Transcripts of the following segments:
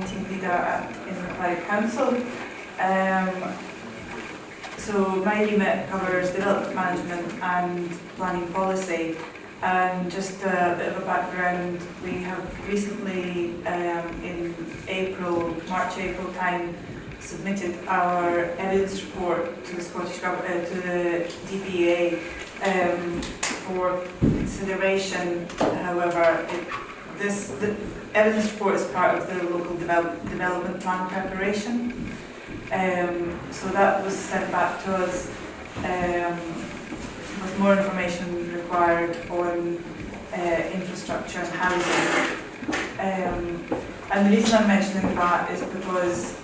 team leader in the Gourock Council. So my remit covers development management and planning policy. And just a bit of a background, we have recently, in March-April time, submitted our evidence report to the Scottish Government, to the DPA, for consideration. However, the evidence report is part of the local development plan preparation. So that was sent back to us with more information required on infrastructure and housing. And the reason I'm mentioning that is because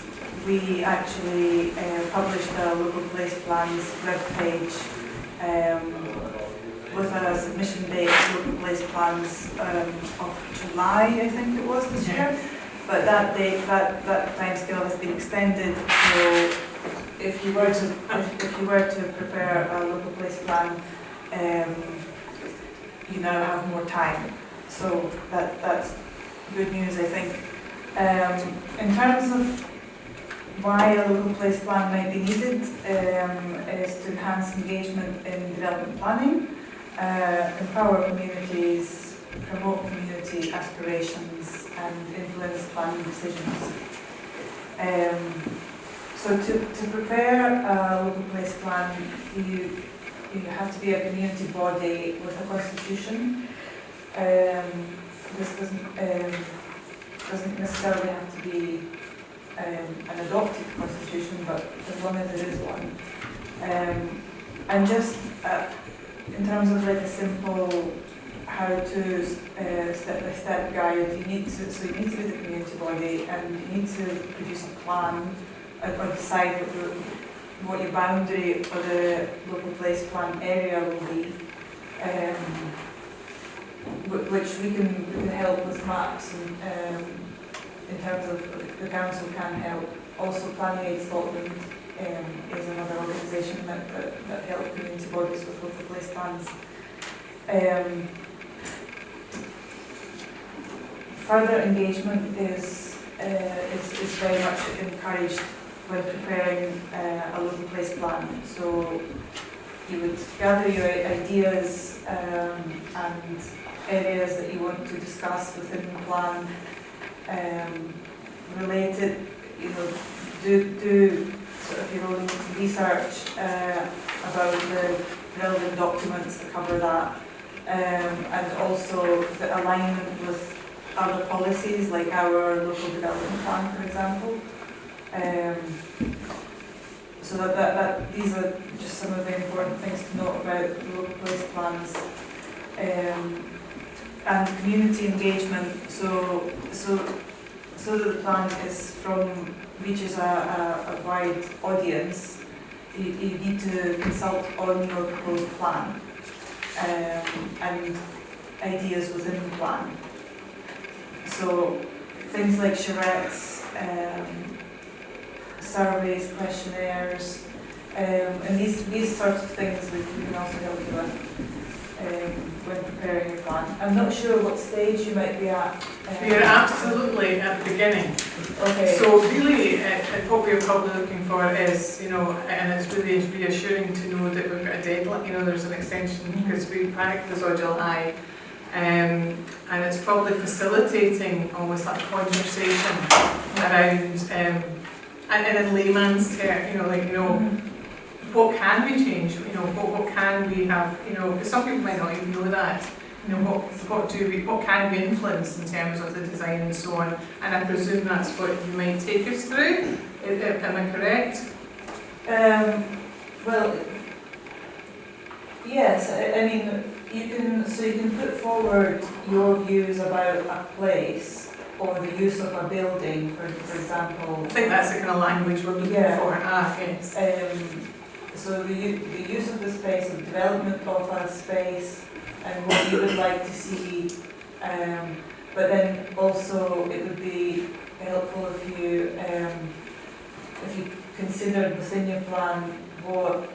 we actually published a local place plans webpage with a submission date for local place plans of July, I think it was this year. But that date, that timescale has been extended. So if you were to prepare a local place plan, you now have more time. So that's good news, I think. In terms of why a local place plan might be needed, is to enhance engagement in development planning, empower communities, promote community aspirations, and influence planning decisions. So to prepare a local place plan, you have to be a community body with a constitution. This doesn't necessarily have to be an adopted constitution, but as long as there is one. And just in terms of like a simple how-to step-by-step guide, you need to be the community body, and you need to produce a plan or decide what your boundary for the local place plan area will be, which we can help with maps, and in terms of the council can help. Also, Planning Aid Scotland is another organisation that help community bodies with local place plans. Further engagement is very much encouraged when preparing a local place plan. So you would gather your ideas and areas that you want to discuss within the plan, related, do sort of your own research about the relevant documents that cover that, and also the alignment with other policies like our local development plan, for example. So that these are just some of the important things to note about the local place plans. And community engagement, so that the plan reaches a wide audience, you need to consult on your proposed plan and ideas within the plan. So things like charrettes, surveys, questionnaires, and these sorts of things we can also help you with when preparing your plan. I'm not sure what stage you might be at. We're absolutely at the beginning. Okay. So really, what we're probably looking for is, and it's really reassuring to know that we've got a deadline. There's an extension because we panicked this all July, and it's probably facilitating almost that conversation around, and in layman's terms, what can we change? What can we have? Because some people might not even know that. What can we influence in terms of the design and so on? And I presume that's what you might take us through. Am I correct? Well, yes. I mean, you can put forward your views about a place or the use of a building, for example. I think that's the kind of language we're looking for. Yes. So the use of the space, the development of a space, and what you would like to see. But then also it would be helpful if you considered within your plan what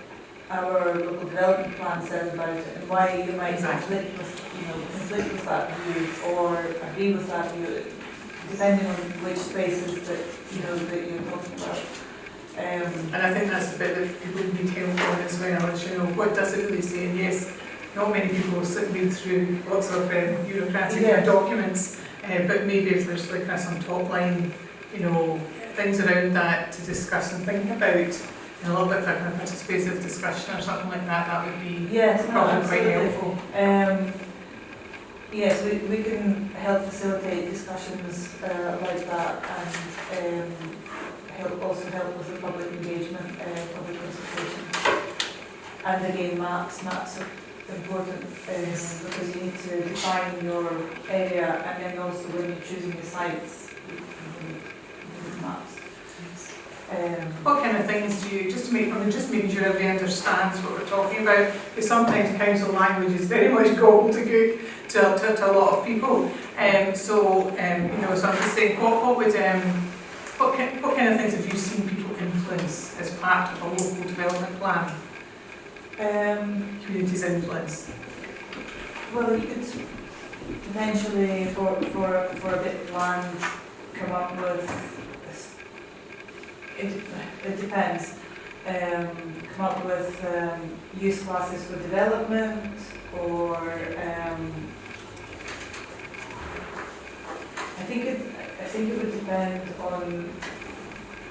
our local development plan says about it and why you might conflict with that view or agree with that view. depending on which spaces that, that you're talking about. And I think that's the bit that people need help on as well, is, what does it really say? And yes, not many people will sit and read through lots of bureaucratic documents, but maybe if there's like some top line, things around that to discuss and think about, and a little bit of a kind of participative discussion or something like that, that would be probably quite helpful. Yes, we can help facilitate discussions like that, and also help with the public engagement, public consultation. And again, maps are important because you need to define your area, and then also when you're choosing the sites, you need maps. What kind of things do you, just making sure everybody understands what we're talking about, because sometimes council language is very much gobbledygook to a lot of people. So I'm just saying, what kind of things have you seen people influence as part of a local development plan? Communities influence. Well, you could potentially, for a bit of land, come up with, it depends, come up with use classes for development, or I think it would depend on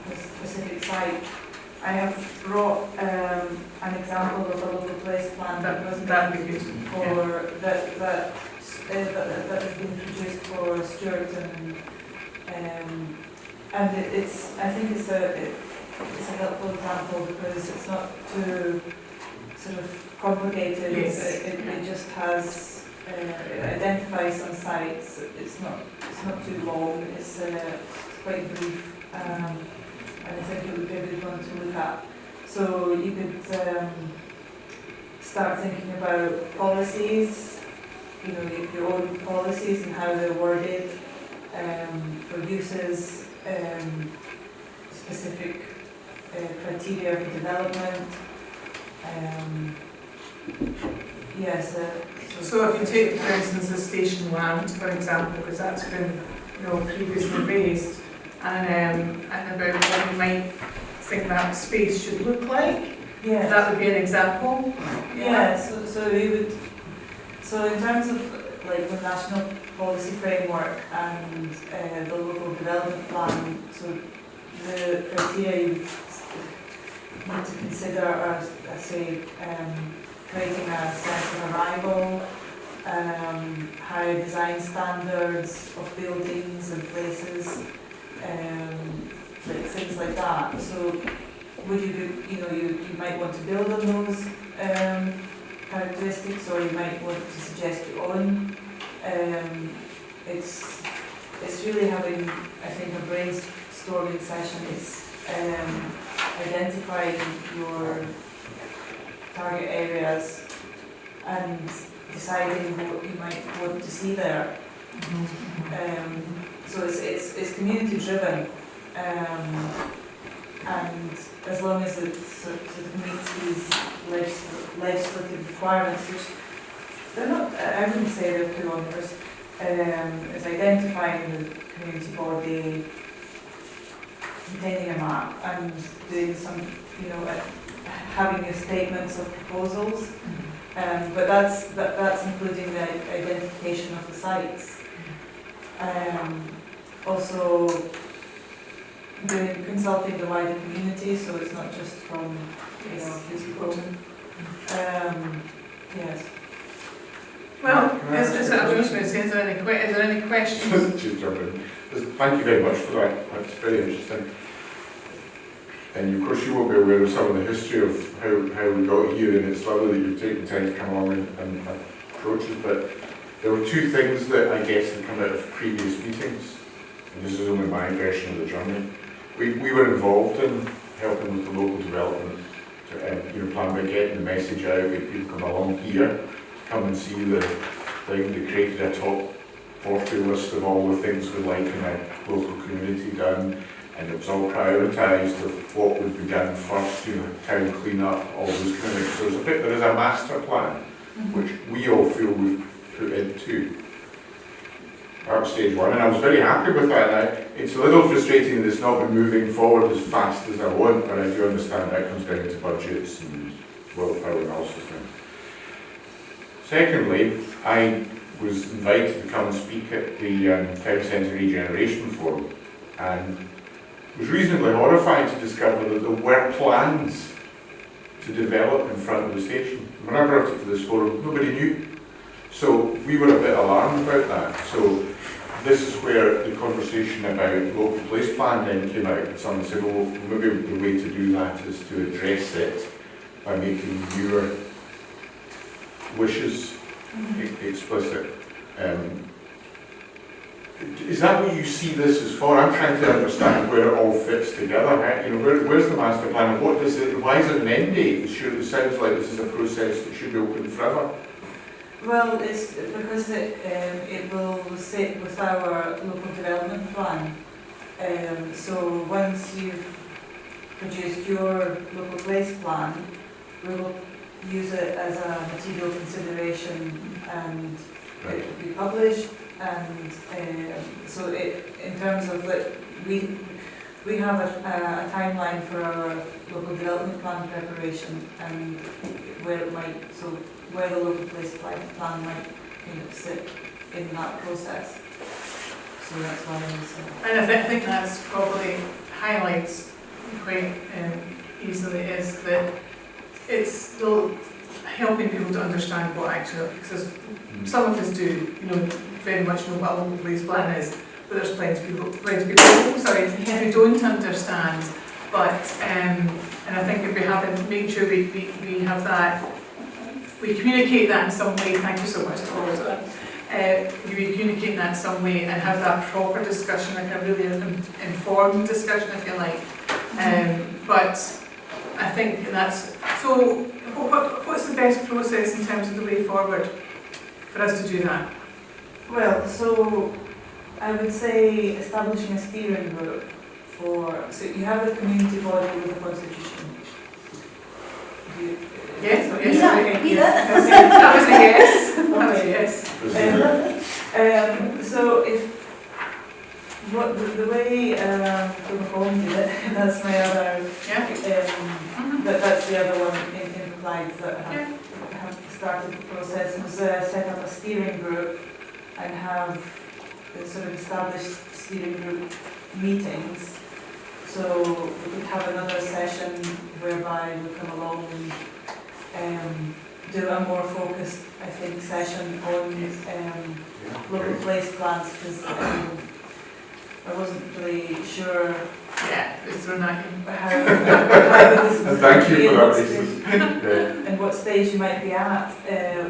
the specific site. I have brought an example of a local place plan that was that good for that has been produced for Stuarton, and I think it's a helpful example because it's not too sort of complicated. Yes. It just has it identifies some sites. It's not too long. It's quite brief. And I think it would be a good one to look at. So you could start thinking about policies, your own policies and how they're worded, for uses, specific criteria for development. Yes. So if you take, for instance, the station land, for example, because that's been previously raised, and about what you might think that space should look like. Yeah. That would be an example. Yeah. So we would. So in terms of like the national policy framework and the local development plan, so the criteria you need to consider are, say, creating a sense of arrival, higher design standards of buildings and places. Like things like that. So would you might want to build on those characteristics, or you might want to suggest your own. It's really having, I think, a brainstorming session. It's identifying your target areas and deciding what you might want to see there. So it's community driven, and as long as it sort of meets these legislative requirements, which they're not, I wouldn't say they're too onerous. It's identifying the community body, containing a map, and doing some, having your statements of proposals. But that's including the identification of the sites. Also consulting the wider community, so it's not just from people. Yes. Well, I was just going to say, is there any questions? Thank you very much for that. That's very interesting. And of course you will be aware of some of the history of how we got here, and it's lovely that you've taken time to come along and approach it. But there were two things that I guess had come out of previous meetings, and this is only my version of the journey. We were involved in helping with the local development plan by getting the message out, that people come along here, come and see the thing. They created a top 40 list of all the things we'd like in a local community done, and it was all prioritised of what would be done first, town clean up, all those kind of things. So there is a master plan, which we all feel we've put into. That was stage one, and I was very happy with that. Now, it's a little frustrating that it's not been moving forward as fast as I want, but I do understand that comes down to budgets and willpower and all sorts of things. Secondly, I was invited to come and speak at the Town Centre Regeneration Forum, and was reasonably horrified to discover that there were plans to develop in front of the station. When I brought it to this forum, nobody knew. So we were a bit alarmed about that. So this is where the conversation about local place plan then came out. Someone said, oh, maybe the way to do that is to address it by making your wishes explicit. Is that what you see this as for? I'm trying to understand where it all fits together. You know, where's the master plan, and what does it? Why is it an end date? It sounds like this is a process that should be open forever. Well, it's because it will sit with our local development plan. So once you've produced your local place plan, we will use it as a material consideration, and it will be published. And so in terms of that, we have a timeline for our local development plan preparation, and where it might, so where the local place plan might sit in that process. So that's why I was. And I think that's probably highlights quite easily is that it's still helping people to understand what actually, because some of us do, very much know what a local place plan is, but there's plenty of people who don't understand. But and I think if we haven't made sure we have that, we communicate that in some way. Thank you so much for all of that. We communicate that in some way and have that proper discussion, like a really informed discussion, if you like. But I think that's so. What's the best process in terms of the way forward for us to do that? Well, so I would say establishing a steering group so you have a community body with a constitution. Yes. That was a yes. Yes. So if the way the home did it, that's my other. That's the other one in Clyde that have started the process, was set up a steering group and have sort of established steering group meetings. So we could have another session whereby we come along and do a more focused, I think, session on local place plans, because I wasn't really sure. Yeah, it's through that. How this was Thank you for that, Lisa. And what stage you might be at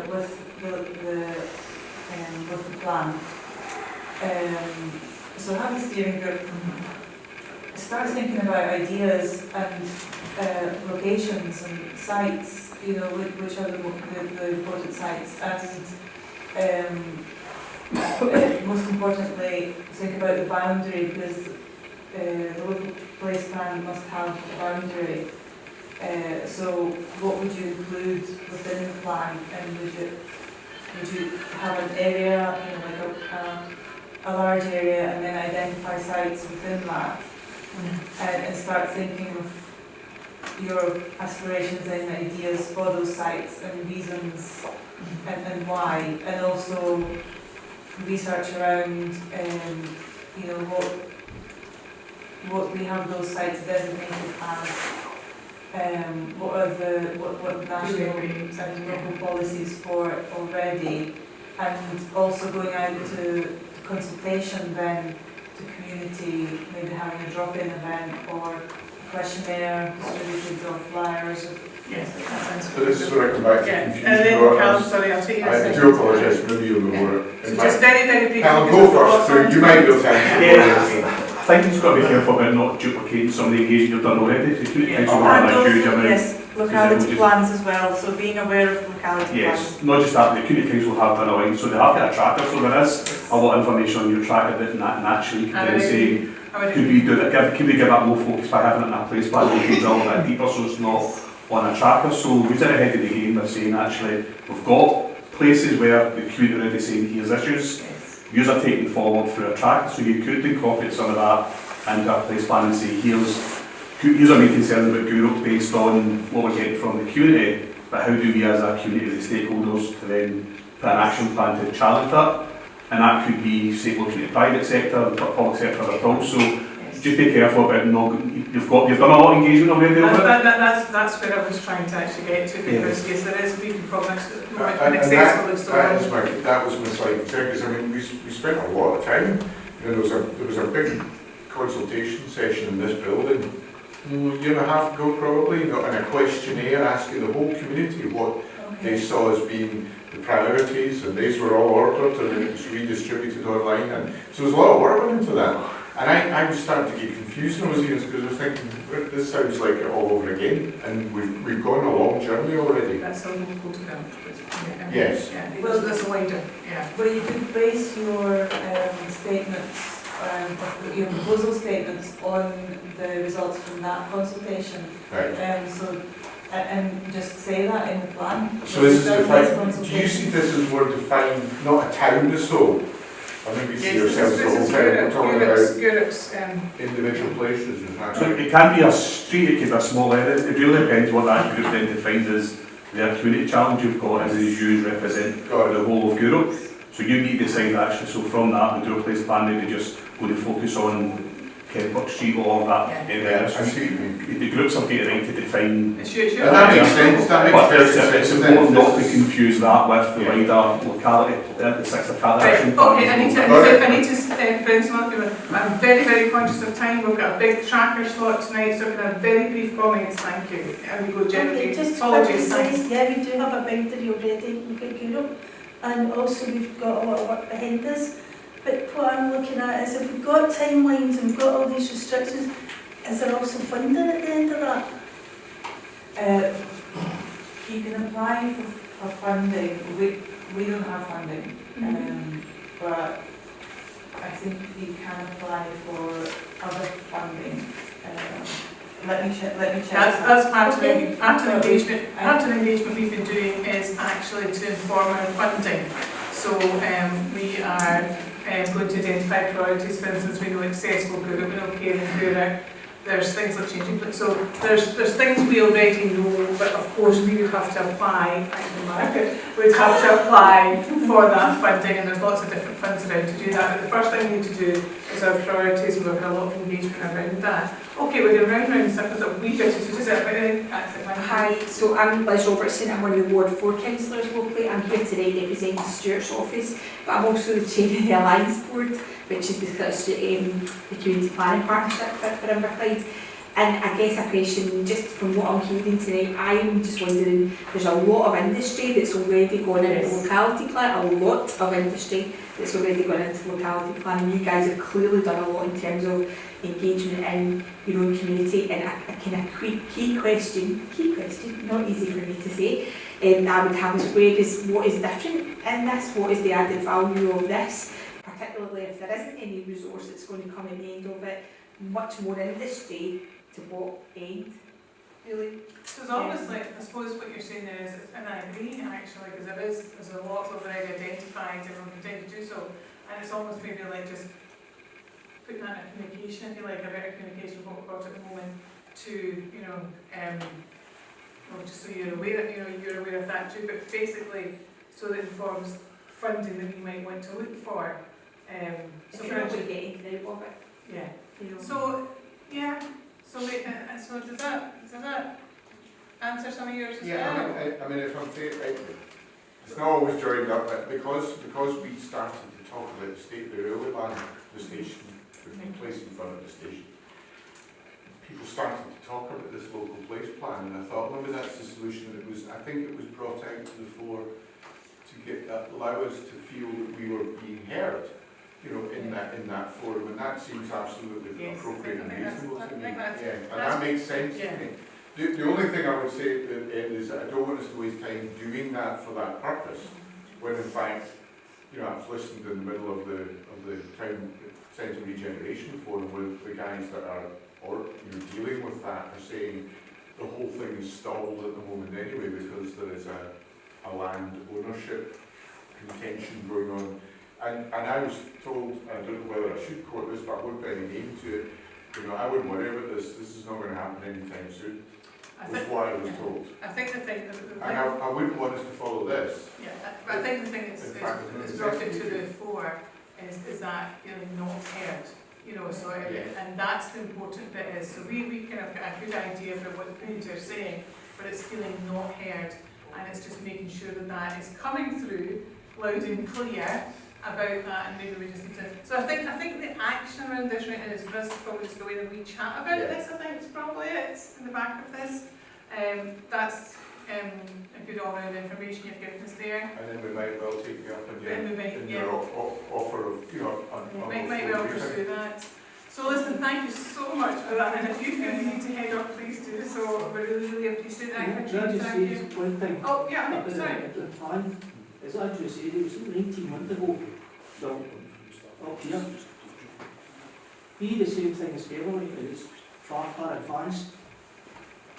with the plan. So have a steering group. Start thinking about ideas and locations and sites. Which are the important sites, and most importantly, think about the boundary, because the local place plan must have a boundary. So what would you include within the plan, and would you have an area, like a large area, and then identify sites within that, and start thinking of your aspirations and ideas for those sites and reasons and why, and also research around what we have those sites designated as, what are what national and local policies for it already, and also going out to consultation then to community, maybe having a drop-in event or questionnaire distributed or flyers. Yes, that sounds So this is where I come back to confusion. And then Callum, sorry, I'll take you. I do apologise, maybe you'll know more. So just very, very briefly. Callum, go first, so you might be able to answer. I think you've got to be careful about not duplicating some of the engagement you've done already. The community council will have a huge amount. Yes, locality plans as well, so being aware of locality plans. Yes, not just that, the community council will have done a line, so they have got a tracker, so there is a lot of information on your tracker that naturally can then say, could we do that, could we give that more focus by having it in a place plan, we can drill a bit deeper so it's not on a tracker. So we're ahead of the game by saying actually we've got places where the community already saying here's issues, Yous are taking forward through a track, so you could incorporate some of that into our place plan and say, here's our main concerns about Gourock based on what we're getting from the community, but how do we as a community, the stakeholders, to then put an action plan to challenge that? And that could be, say, looking at the private sector, the public sector, but also just be careful about you've done a lot of engagement already. That's where I was trying to actually get to, because yes, there is a big problem that was my slight concern, because I mean we spent a lot of time. There was a big consultation session in this building a year and a half ago probably, and a questionnaire asking the whole community what they saw as being the priorities, and these were all ordered and then it was redistributed online, and so there's a lot of work went into that. And I was starting to get confused in those years, because I was thinking, this sounds like it all over again, and we've gone a long journey already. That's a local development. Yes. Yeah, well, that's wider. Yeah. But you could base your statements, your proposal statements on the results from that consultation. Right. And just say that in the plan. So this is defined. Do you see this as we're defined not a town as so? I think we see ourselves the whole time. We're talking about individual places. Is that So right? it can be a street, it can be a small area. It really depends what that group then defines as their community challenge you've got, as you represent the whole of Gourock. So you need to decide actually, so from that, the Gourock Place plan, they just go to focus on Kenbrook Street or all of that area. I see what you mean. The groups have got the right to define. And that makes sense. That makes But sense. it's important not to confuse that with the wider locality, the six locality action plan. Okay, I need to bring some other people. I'm very, very conscious of time. We've got a big tracker slot tonight, so I'm going to have very brief comments. Thank you. And we go generally. Apologies. Yeah, we do have a boundary already. We've got Gourock, and also we've got a lot of work behind us. But what I'm looking at is, if we've got timelines and we've got all these restrictions, is there also funding at the end of that? You can apply for funding. We don't have funding, but I think you can apply for other funding. Let me check. That's part of engagement. Part of engagement we've been doing is actually to inform our funding. So we are going to identify priorities. For instance, we know accessible Gourock, we know caring Gourock. There's things like changing. So there's things we already know, but of course we would have to apply. We'd have to apply for that funding, and there's lots of different funds around to do that. But the first thing we need to do is our priorities, and we've had a lot of engagement around that. Okay, we're going round and circles of wee bit. Is that Hi, so I'm Liz Robertson. I'm one of the Ward 4 councillors locally. I'm here today representing Stuart's office, but I'm also the chair of the Alliance Board, which is the community planning partnership for Inverclyde. And I guess a question, just from what I'm hearing tonight, I'm just wondering, there's a lot of industry that's already gone into locality plan, a lot of industry that's already gone into locality plan, and you guys have clearly done a lot in terms of engagement in your own community. And a kind of key question, not easy for me to say, I would have is what is different in this, what is the added value of this, particularly if there isn't any resource that's going to come in the end of it, much more industry to what end, really? Because obviously, I suppose what you're saying there is, and I agree actually, because there's a lot already identified and we're continuing to do so, and it's almost maybe like just putting that in communication, if you like, a better communication of what we've got at the moment to, well, just so you're aware that, you're aware of that too, but basically, so that informs funding that you might want to look for. So for actually getting out of it. Yeah. So, yeah. So does that answer some of yours as well? I mean, if I'm fair, it's not always joined up, but because we started to talk about the state of the railway line, the station, the place in front of the station, people started to talk about this local place plan, and I thought maybe that's the solution. I think it was brought out to the fore to allow us to feel that we were being heard. In that forum, and that seems absolutely appropriate and reasonable to me. And that makes sense to me. The only thing I would say at the end is that I don't want us to waste time doing that for that purpose, when in fact, I've listened in the middle of the town centre regeneration forum with the guys that are dealing with that are saying the whole thing is stalled at the moment anyway because there is a land ownership contention going on. And I was told, and I don't know whether I should quote this, but I won't put any name to it, you know, I wouldn't worry about this is not going to happen anytime soon, was what I was told. I think the thing, And I wouldn't want us to follow this. yeah, but I think the thing that's brought it to the fore is that feeling not heard. You know, so and that's the important bit is, so we kind of got a good idea of what the community are saying, but it's feeling not heard, and it's just making sure that that is coming through loud and clear about that, and maybe we just need to. So I think the action around this right now is for us to probably just go in and we chat about this. I think is probably it in the back of this. That's a good all-round information you've given us there. And then we might well take you up in Yeah. your offer of, you know, on Might well pursue that. So listen, thank you so much for that, and if you feel you need to head up, please do so. We really appreciate that. Can I just say one thing? Oh, yeah, sorry. The plan, as I just said, it was 19 months ago, built up here. Be the same thing as Fairley, it's far advanced.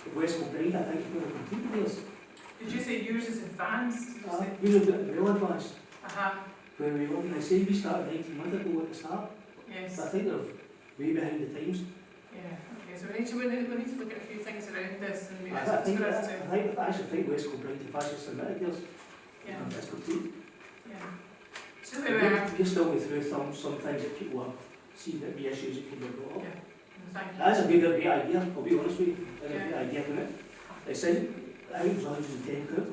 The West Kilbride, I think, is going to complete this. Did you say yours is advanced? Did you say? We looked at well advanced. Where we were, and I say we started 19 months ago at the start. Yes. But I think they're way behind the times. Yeah, okay, so we need to look at a few things around this and maybe I actually think West Kilbride, if I should submit theirs, that's complete. Yeah. So we can still go through some things that people are seeing that the issues that can be brought up. Yeah. Thank you. That's a great idea, I'll be honest with you. That's a great idea, isn't it? It said, I think it was 110 quid.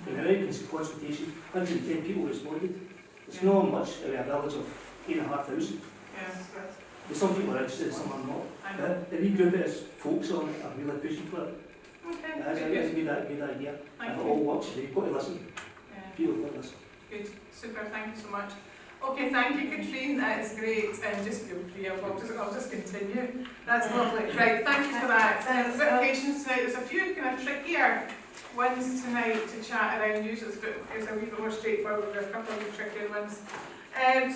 In the American consultation, 110 people responded. It's not much in a village of 8,500. Yes, right. But some people are interested, some are not. I know. The wee group that is folks on it are really pushing for it. Okay. That's a good idea. Thank If you. it all works, you've got to listen. Yeah. People have got to listen. Good, super, thank you so much. Okay, thank you, Katrine, that is great, and just feel free, I'll just continue. That's lovely, right, thank you for that. A bit of patience tonight, there's a few kind of trickier ones tonight to chat around, usually it's a wee bit more straightforward, but a couple of trickier ones.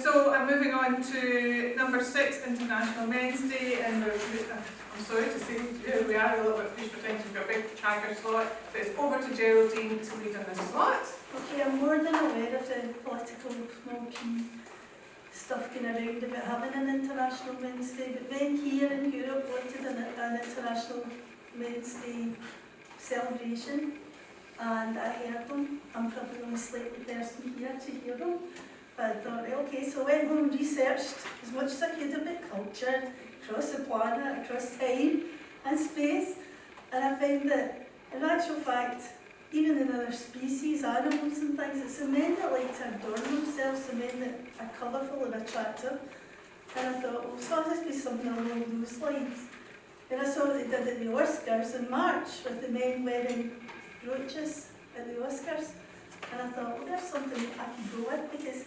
So I'm moving on to number 6, International Men's Day, and I'm sorry to say we are a little bit pushed for time, so we've got a big tracker slot, but it's over to Geraldine to lead on this slot. Okay, I'm more than aware of the political smoking stuff going around about having an International Men's Day, but men here in Europe wanted an International Men's Day celebration, and I heard them. I'm probably the only slightly person here to hear them. But I thought, okay, so I went home and researched as much as I could about culture, across the planet, across time and space, and I found that, in actual fact, even in other species, animals and things, it's the men that like to adorn themselves, the men that are colourful and attractive. And I thought, well, so this be something along those lines. And I saw what they did at the Oscars in March, with the men wearing brooches at the Oscars. And I thought, well, there's something I can go with, because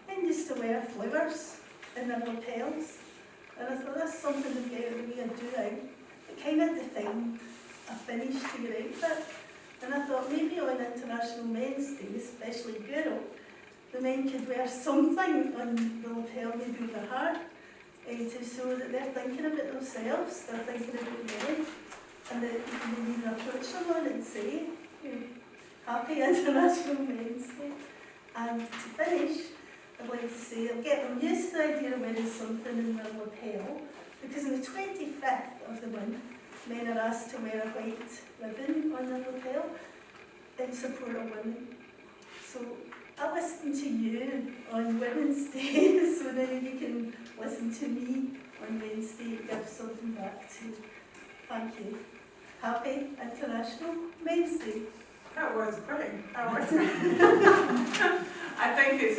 men used to wear flowers in their lapels. And I thought, that's something about the way I do now. It kind of defined a finish to your outfit. And I thought, maybe on International Men's Day, especially Gourock, the men could wear something on the lapel, maybe their hair, to show that they're thinking about themselves, they're thinking about men, and that you can even approach someone and say, Happy International Men's Day. And to finish, I'd like to say, I'll get them used to the idea of wearing something in their lapel, because on the 25th of the month, men are asked to wear a white ribbon on their lapel in support of women. So I listen to you on Women's Day, so now you can listen to me on Wednesday and give something back to you. Thank you. Happy International Men's Day. That was brilliant. I think it's,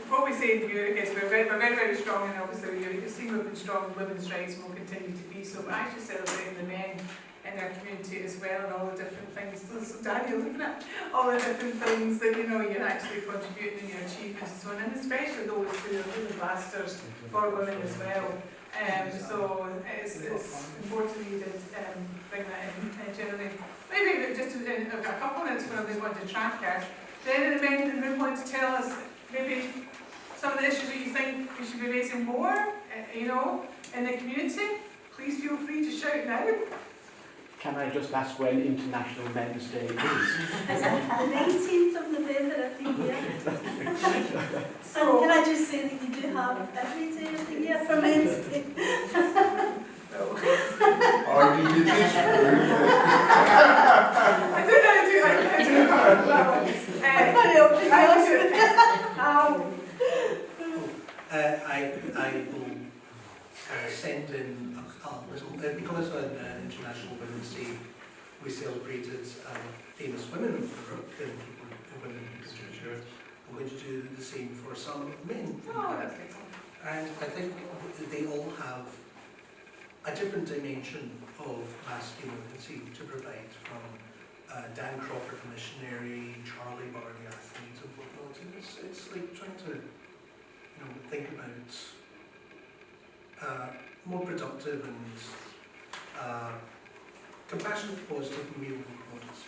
what we say in Gourock is we're very strong, and obviously you've seen we've been strong in women's rights and will continue to be so, but actually celebrating the men in our community as well, and all the different things. So Daniel, looking at all the different things that you're actually contributing in your achievements and so on, and especially those who are really ambassadors for women as well. So it's important you did bring that in generally. Maybe just a couple of minutes when we want to tracker. Then the men in the room want to tell us maybe some of the issues that you think we should be raising more, in the community. Please feel free to shout now. Can I just ask when International Men's Day is? Is it the 19th of November every year? So can I just say that you do have every day of the year for Men's Day? Oh, you did this? I don't know how to do that. I will send in a little, because on International Women's Day we celebrated famous women of Gourock and people, women in literature. I'm going to do the same for some men. Oh, that's good. And I think they all have a different dimension of masculinity to provide, from Dan Crawford, missionary, Charlie Barney, athlete, and whatnot. And it's like trying to, think about more productive and compassionate, positive male models.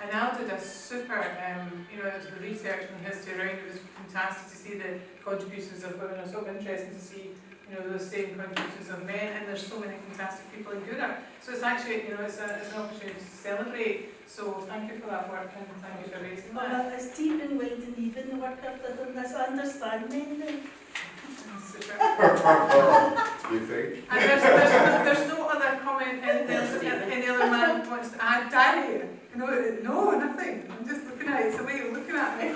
And Al did a super, as the research and history around it was fantastic to see the contributions of women. It's so interesting to see, those same contributions of men, and there's so many fantastic people in Gourock. So it's actually, it's an opportunity to celebrate. So thank you for that work, and thank you for raising that. Well, it's deep and wide and even the work I've done on this. I understand men now. Super. You think? And there's no other comment in there, any other man wants to add. Daddy, no, nothing. I'm just looking at it. It's the way you're looking at me.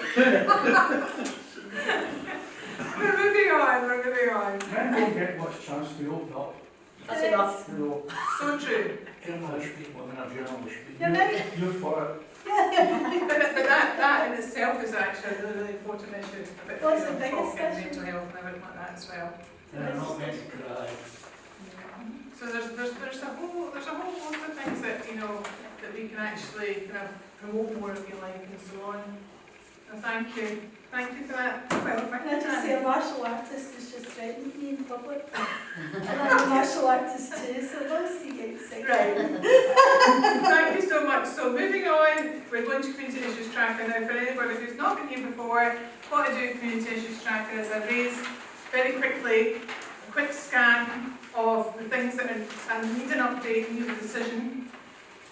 We're moving on. Men don't get much chance to open up. That's enough. So true. Journalists, women are journalists. You're right. You're for it. Yeah. But that in itself is actually a really important issue. About What's the biggest talking issue? mental health and everything like that as well. They're not meant to cry. So there's a whole lot of things that that we can actually kind of promote more, if you like, and so on. So thank you for that. Well, Can I just say a martial artist has just threatened me in public? And I'm a martial artist too, so once you get excited. Right. Thank you so much. So moving on, we're going to Community Issues Tracker now. For anybody who's not been here before, what I do in Community Issues Tracker is I raise very quickly a quick scan of the things that need an update, need a decision,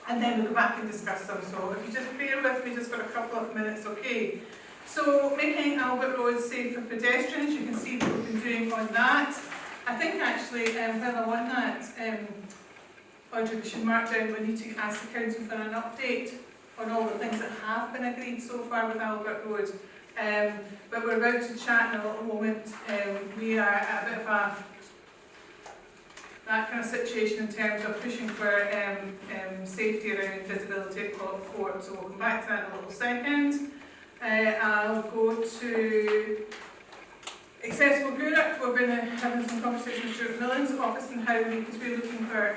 and then we'll go back and discuss them. So if you just bear with me just for a couple of minutes, okay? So making Albert Road safe for pedestrians, you can see what we've been doing on that. I think actually, while I'm on that, Audrey, we should mark down, we need to ask the council for an update on all the things that have been agreed so far with Albert Road. But we're about to chat in a little moment. We are at a bit of that kind of situation in terms of pushing for safety around visibility at Court. So we'll come back to that in a little second. I'll go to Accessible Gourock. We've been having some conversations with Stuart Millen's office and because we're looking for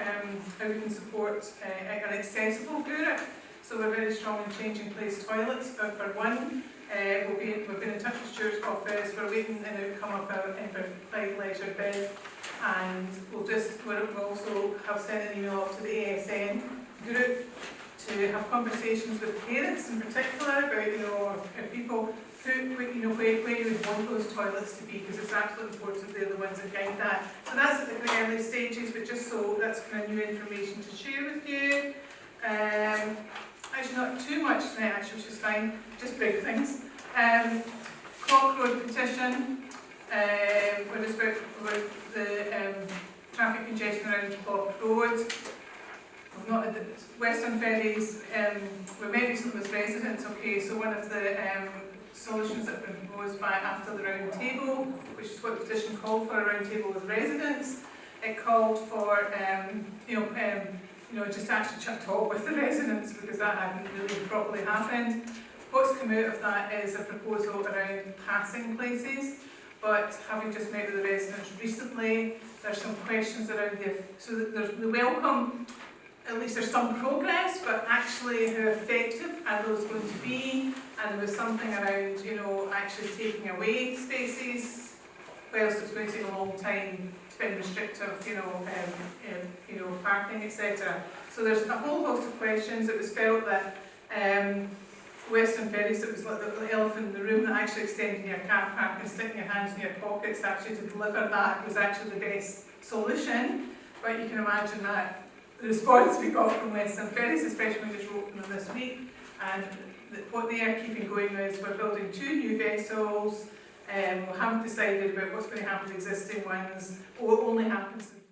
how we can support an accessible Gourock. So we're very strong in changing place toilets for one. We've been in touch with Stuart's office. We're waiting an outcome of our implied leisure bid, and we'll also have sent an email off to the ASN group to have conversations with parents in particular about if people where you would want those toilets to be, because it's absolutely important they're the ones that guide that. So that's at the early stages, but just so that's kind of new information to share with you. Actually not too much tonight, actually, which is fine, just big things. Clock Road petition, we're just about the traffic congestion around Clock Road. We've not had the Western Ferries, we met recently with residents, okay, so one of the solutions that have been proposed by after the round table, which is what the petition called for, a round table with residents. It called for, just actually talk with the residents, because that hadn't really properly happened. What's come out of that is a proposal around passing places, but having just met with the residents recently, there's some questions around so there's the welcome, at least there's some progress, but actually how effective are those going to be? And there was something around, actually taking away spaces, whilst it's going to take a long time. It's been restrictive, parking, etc. So there's a whole host of questions. It was felt that Western Ferries, it was like the elephant in the room, that actually extending your car park and sticking your hands in your pockets actually to deliver that was actually the best solution. But you can imagine that the response we got from Western Ferries, especially when we just wrote from them this week, and what they are keeping going is we're building 2 new vessels, we haven't decided about what's going to happen to existing ones, or what only happens in